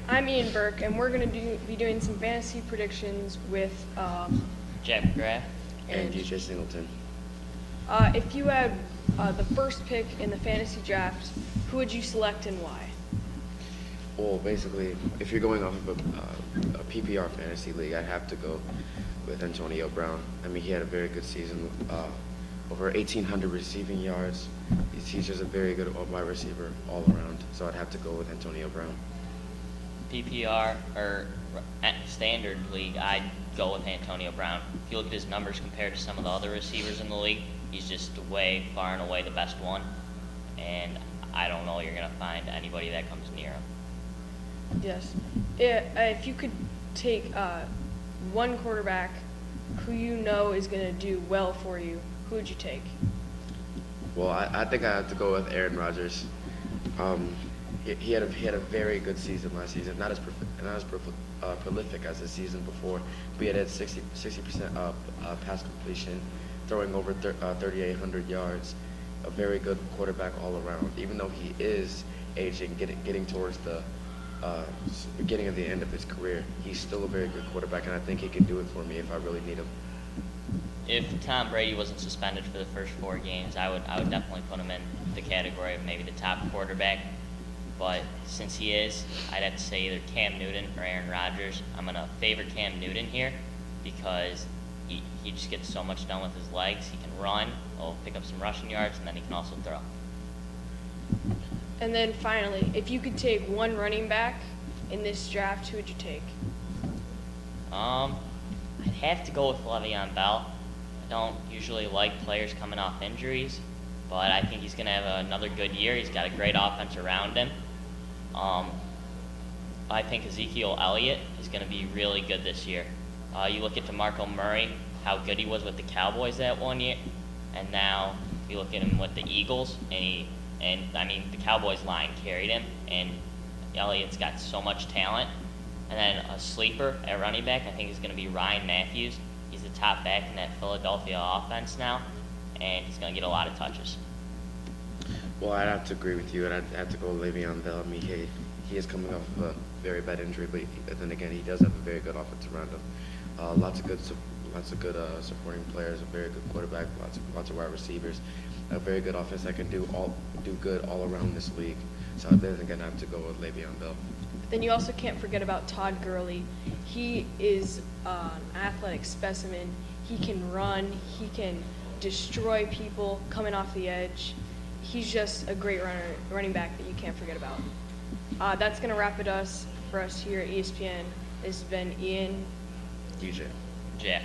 I'm Ian Burke, and we're going to be doing some fantasy predictions with Jack McGrath. And DJ Singleton. if you had the first pick in the fantasy draft, who would you select and why? Well, basically, if you're going off of a PPR fantasy league, I'd have to go with Antonio Brown. I mean, he had a very good season, over 1,800 receiving yards. He's just a very good wide receiver all around. So I'd have to go with Antonio Brown. PPR or standard league, I'd go with Antonio Brown. If you look at his numbers compared to some of the other receivers in the league, he's just way, far and away the best one. And I don't know you're going to find anybody that comes near him. Yes. If you could take one quarterback who you know is going to do well for you, who would you take? Well, I think I have to go with Aaron Rodgers. He had a very good season last season, not as prolific as the season before, but he had 60% pass completion, throwing over 3,800 yards. A very good quarterback all around. Even though he is aging, getting towards the beginning of the end of his career, he's still a very good quarterback, and I think he can do it for me if I really need him. If Tom Brady wasn't suspended for the first 4 games, I would definitely put him in the category of maybe the top quarterback. But since he is, I'd have to say either Cam Newton or Aaron Rodgers. I'm going to favor Cam Newton here because he just gets so much done with his legs. He can run, he'll pick up some rushing yards, and then he can also throw. And then finally, if you could take one running back in this draft, who would you take? I'd have to go with Le'Veon Bell. I don't usually like players coming off injuries, but I think he's going to have another good year. He's got a great offense around him. I think Ezekiel Elliott is going to be really good this year. You look at DeMarco Murray, how good he was with the Cowboys that one year, and now you look at him with the Eagles, and the Cowboys line carried him, and Elliott's got so much talent. And then a sleeper at running back, I think is going to be Ryan Matthews. He's the top back in that Philadelphia offense now, and he's going to get a lot of touches. Well, I'd have to agree with you, and I'd have to go with Le'Veon Bell. I mean, he is coming off of a very bad injury, but then again, he does have a very good offense around him. Lots of good supporting players, a very good quarterback, lots of wide receivers, a very good offense that can do good all around this league. So then again, I have to go with Le'Veon Bell. Then you also can't forget about Todd Gurley. He is an athletic specimen. He can run. He can destroy people coming off the edge. He's just a great running back that you can't forget about. That's going to wrap it for us here at ESPN. This has been Ian. DJ. Jack.